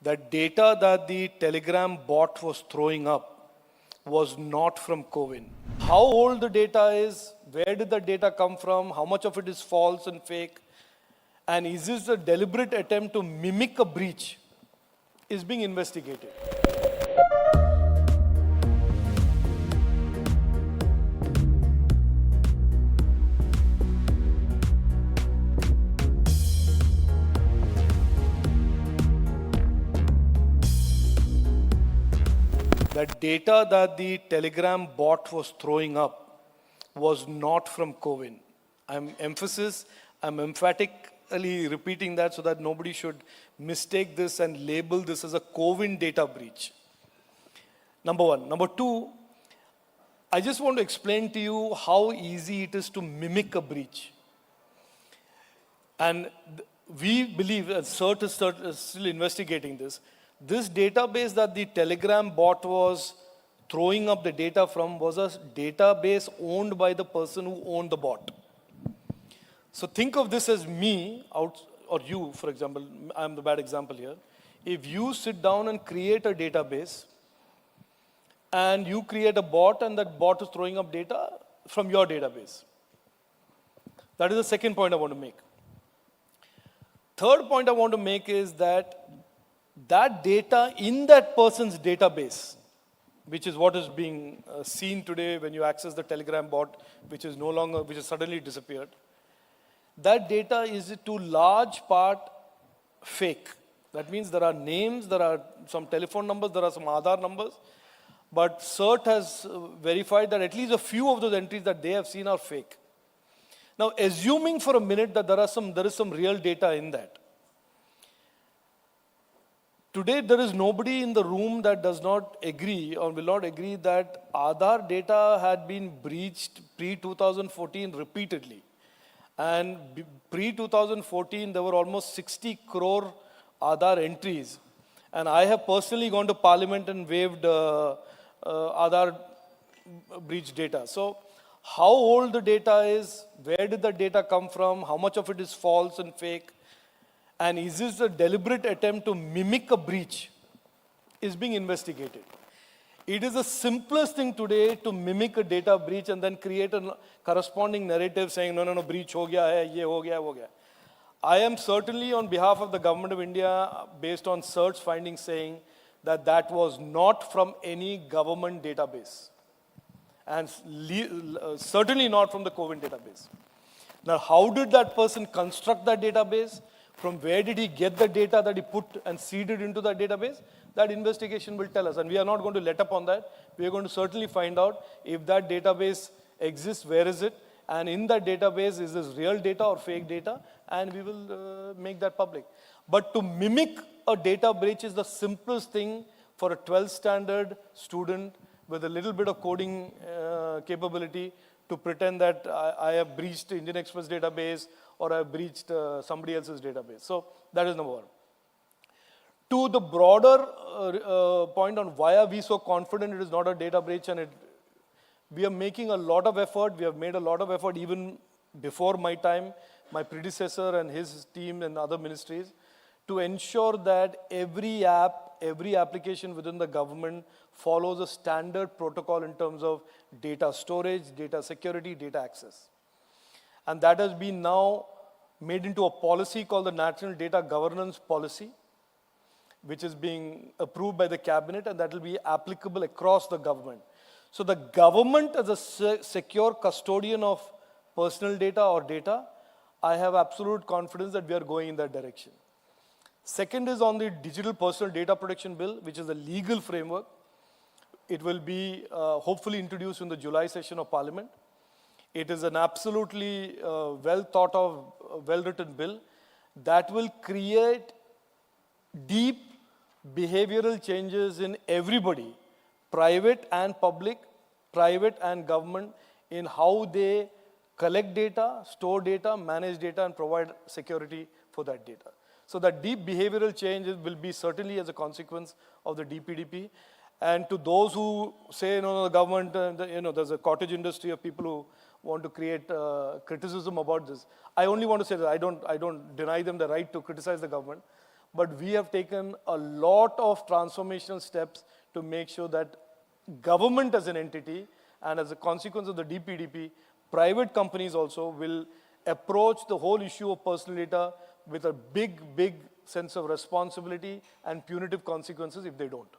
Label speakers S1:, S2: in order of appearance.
S1: The data that the Telegram bot was throwing up was not from Covin. How old the data is, where did the data come from, how much of it is false and fake, and is this a deliberate attempt to mimic a breach is being investigated. The data that the Telegram bot was throwing up was not from Covin. I'm emphatically repeating that so that nobody should mistake this and label this as a Covin data breach. Number one. Number two, I just want to explain to you how easy it is to mimic a breach. And we believe, and CERT is still investigating this database that the Telegram bot was throwing up the data from was a database owned by the person who owned the bot. So think of this as me, or you, for example, I'm the bad example here. If you sit down and create a database, and you create a bot, and that bot is throwing up data from your database. That is the second point I want to make. Third point I want to make is that data in that person's database, which is what is being seen today when you access the Telegram bot, which has suddenly disappeared. That data is to large part fake. That means there are names, there are some telephone numbers, there are some Aadhaar numbers, but CERT has verified that at least a few of those entries that they have seen are fake. Now, assuming for a minute that there is some real data in that. Today, there is nobody in the room that does not agree or will not agree that Aadhaar data had been breached pre-2014 repeatedly. And pre-2014, there were almost 60 crore Aadhaar entries. And I have personally gone to Parliament and waived Aadhaar breach data. So how old the data is, where did the data come from, how much of it is false and fake, and is this a deliberate attempt to mimic a breach is being investigated. It is the simplest thing today to mimic a data breach and then create a corresponding narrative saying, no, breach ho gaya hai, ye ho gaya. I am certainly on behalf of the Government of India, based on CERT's findings, saying that was not from any government database. And certainly not from the Covin database. Now, how did that person construct that database? From where did he get the data that he put and seeded into that database? That investigation will tell us. And we are not going to let up on that. We are going to certainly find out if that database exists, where is it? And in that database, is this real data or fake data? And we will make that public. But to mimic a data breach is the simplest thing for a 12th standard student with a little bit of coding capability to pretend that I have breached Indian Express database or I have breached somebody else's database. So that is number one. To the broader point on why are we so confident it is not a data breach, and we are making a lot of effort. We have made a lot of effort even before my time, my predecessor and his team and other ministries, to ensure that every application within the government follows a standard protocol in terms of data storage, data security, data access. And that has been now made into a policy called the National Data Governance Policy, which is being approved by the cabinet, and that will be applicable across the government. So the government as a secure custodian of personal data or data, I have absolute confidence that we are going in that direction. Second is on the Digital Personal Data Protection Bill, which is a legal framework. It will be hopefully introduced in the July session of Parliament. It is an absolutely well thought of, well-written bill that will create deep behavioral changes in everybody, private and public, private and government, in how they collect data, store data, manage data, and provide security for that data. So that deep behavioral change will be certainly as a consequence of the DPDP. And to those who say, no, the government, there's a cottage industry of people who want to create criticism about this. I only want to say that I don't deny them the right to criticize the government. but we have taken a lot of transformational steps to make sure that government as an entity and as a consequence of the DPDP, private companies also will approach the whole issue of personal data with a big sense of responsibility and punitive consequences if they don't.